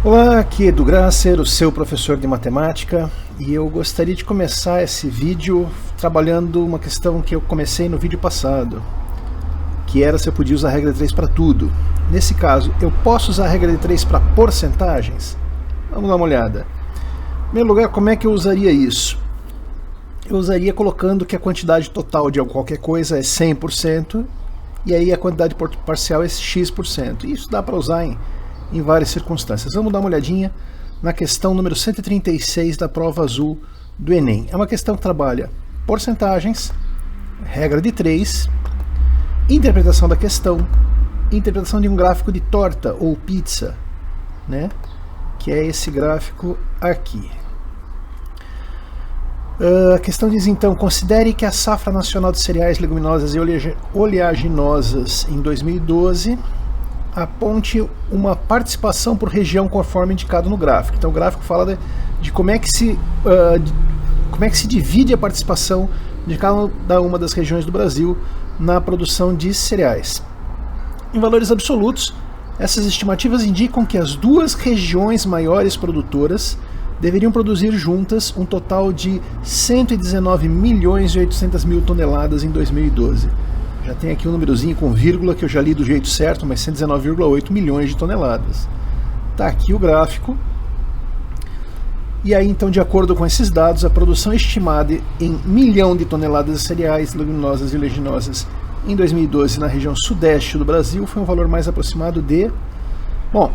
Olá, aqui é Edu Grasser, o seu professor de matemática, e eu gostaria de começar esse vídeo trabalhando uma questão que eu comecei no vídeo passado, que era se eu podia usar a regra de 3 para tudo. Nesse caso, eu posso usar a regra de 3 para porcentagens? Vamos dar uma olhada. Em primeiro lugar, como é que eu usaria isso? Eu usaria colocando que a quantidade total de qualquer coisa é 100%, e aí a quantidade parcial é x%. Isso dá para usar em várias circunstâncias. Vamos dar uma olhadinha na questão número 136 da prova azul do Enem. É uma questão que trabalha porcentagens, regra de 3, interpretação da questão, interpretação de um gráfico de torta ou pizza, né? Que é esse gráfico aqui. A questão diz então: considere que a safra nacional de cereais, leguminosas e oleaginosas em 2012 aponte uma participação por região conforme indicado no gráfico. Então o gráfico fala de como é que se divide a participação de cada uma das regiões do Brasil na produção de cereais. Em valores absolutos, essas estimativas indicam que as duas regiões maiores produtoras deveriam produzir juntas um total de 119.800.000 toneladas em 2012. Já tem aqui um númerozinho com vírgula que eu já li do jeito certo, mas 119,8 milhões de toneladas. Está aqui o gráfico. E aí, então, de acordo com esses dados, a produção estimada em 1 milhão de toneladas de cereais, leguminosas e oleaginosas em 2012 na região sudeste do Brasil foi um valor mais aproximado de... Bom,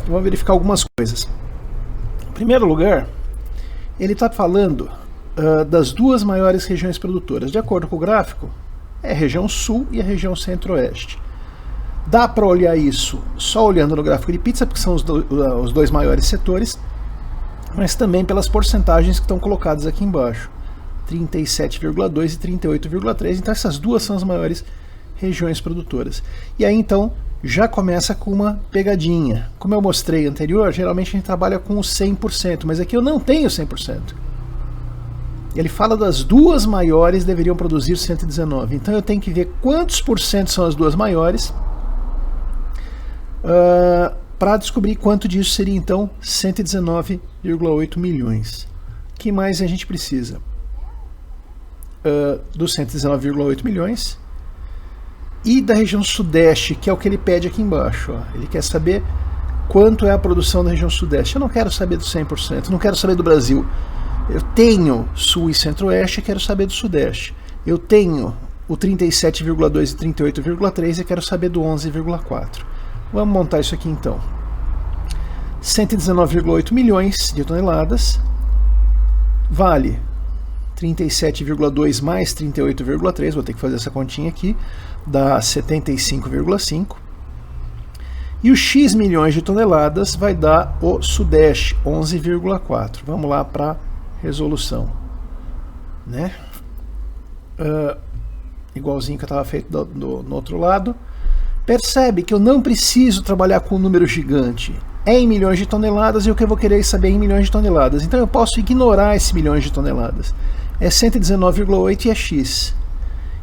vamos verificar algumas coisas. Em primeiro lugar, ele está falando das duas maiores regiões produtoras. De acordo com o gráfico, é a região sul e a região centro-oeste. Dá para olhar isso só olhando no gráfico de pizza, porque são os dois maiores setores, mas também pelas porcentagens que estão colocadas aqui embaixo, 37,2 e 38,3. Então essas duas são as maiores regiões produtoras. E aí então já começa com uma pegadinha. Como eu mostrei anterior, geralmente a gente trabalha com o 100%, mas aqui eu não tenho 100%. Ele fala das duas maiores deveriam produzir 119. Então eu tenho que ver quantos por cento são as duas maiores para descobrir quanto disso seria então 119,8 milhões. O que mais a gente precisa? Dos 119,8 milhões e da região sudeste, que é o que ele pede aqui embaixo. Ó. Ele quer saber quanto é a produção da região sudeste. Eu não quero saber do 100%, não quero saber do Brasil. Eu tenho sul e centro-oeste e quero saber do sudeste. Eu tenho o 37,2 e 38,3 e quero saber do 11,4. Vamos montar isso aqui então. 119,8 milhões de toneladas vale 37,2 mais 38,3, vou ter que fazer essa continha aqui, dá 75,5. E os X milhões de toneladas vai dar o sudeste, 11,4. Vamos lá para resolução, né? Igualzinho que eu estava feito no outro lado. Percebe que eu não preciso trabalhar com um número gigante. É em milhões de toneladas e o que eu vou querer saber é em milhões de toneladas. Então eu posso ignorar esse milhões de toneladas. É 119,8 e é X.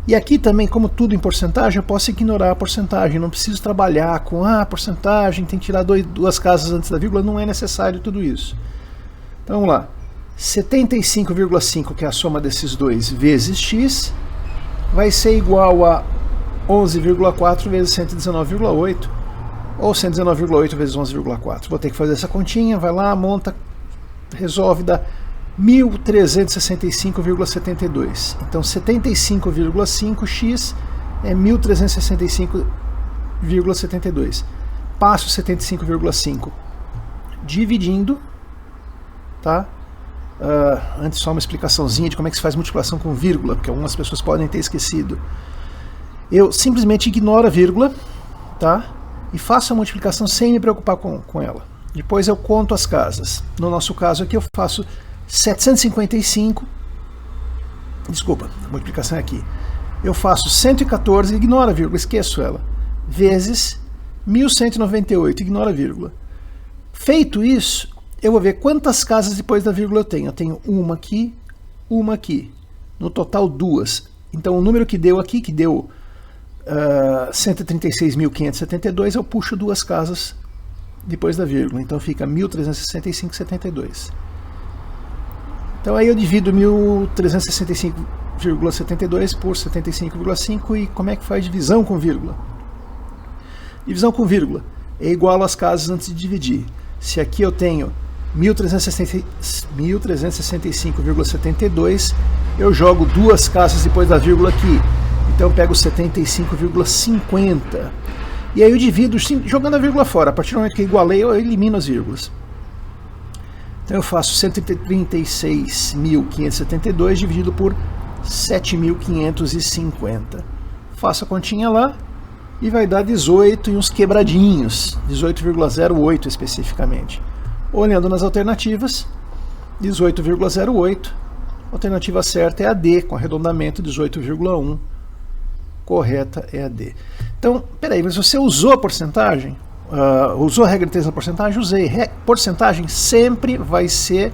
E aqui também, como tudo em porcentagem, eu posso ignorar a porcentagem. Não preciso trabalhar com a porcentagem, tem que tirar duas casas antes da vírgula. Não é necessário tudo isso. Então vamos lá. 75,5, que é a soma desses dois, vezes x, vai ser igual a 11,4 vezes 119,8, ou 119,8 vezes 11,4. Vou ter que fazer essa continha, vai lá, monta, resolve, dá 1.365,72. Então 75,5x é 1.365,72. Passo 75,5 dividindo, tá? Antes só uma explicaçãozinha de como é que se faz multiplicação com vírgula, porque algumas pessoas podem ter esquecido. Eu simplesmente ignoro a vírgula, tá? E faço a multiplicação sem me preocupar com ela. Depois eu conto as casas. No nosso caso aqui eu faço 755, desculpa, a multiplicação é aqui. Eu faço 114, ignora a vírgula, esqueço ela, vezes 1198, ignora a vírgula. Feito isso, eu vou ver quantas casas depois da vírgula eu tenho. Eu tenho uma aqui. No total, duas. Então o número que deu aqui, que deu 136.572, eu puxo duas casas depois da vírgula. Então fica 1.365,72. Então aí eu divido 1.365,72 por 75,5 e como é que faz divisão com vírgula? Divisão com vírgula é igual às casas antes de dividir. Se aqui eu tenho 1.365,72, eu jogo duas casas depois da vírgula aqui. Então eu pego 75,50. E aí eu divido jogando a vírgula fora. A partir do momento que eu igualei, eu elimino as vírgulas. Então eu faço 136.572 dividido por 7.550. Faço a continha lá e vai dar 18 e uns quebradinhos. 18,08 especificamente. Olhando nas alternativas, 18,08. A alternativa certa é a D, com arredondamento 18,1. Correta é a D. Então, peraí, mas você usou a porcentagem? Usou a regra de 3 na porcentagem? Usei. Porcentagem sempre vai ser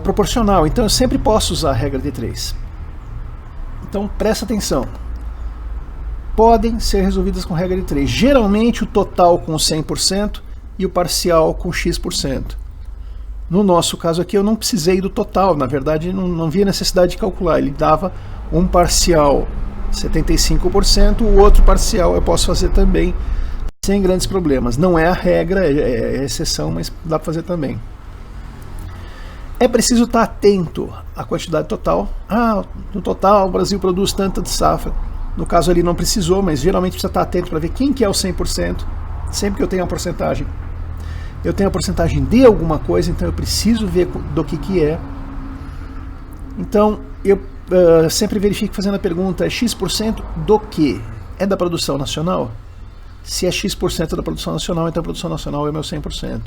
proporcional, então eu sempre posso usar a regra de 3. Então, presta atenção. Podem ser resolvidas com regra de 3. Geralmente o total com 100% e o parcial com X%. No nosso caso aqui eu não precisei do total, na verdade não havia necessidade de calcular, ele dava um parcial 75%, o outro parcial eu posso fazer também sem grandes problemas. Não é a regra, é exceção, mas dá para fazer também. É preciso estar atento à quantidade total. No total o Brasil produz tanta de safra. No caso ali não precisou, mas geralmente precisa estar atento para ver quem que é o 100%. Sempre que eu tenho uma porcentagem, eu tenho a porcentagem de alguma coisa, então eu preciso ver do que é. Então eu sempre verifico fazendo a pergunta, é X% do que? É da produção nacional? Se é X% da produção nacional, então a produção nacional é meu 100%.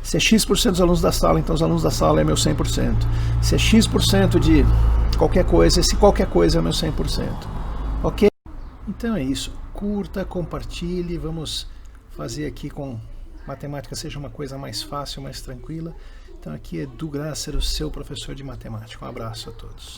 Se é X% dos alunos da sala, então os alunos da sala é meu 100%. Se é X% de qualquer coisa, esse qualquer coisa é meu 100%. Ok? Então é isso. Curta, compartilhe, vamos fazer aqui com matemática seja uma coisa mais fácil, mais tranquila. Então aqui é Edu Grasser, o seu professor de matemática. Um abraço a todos.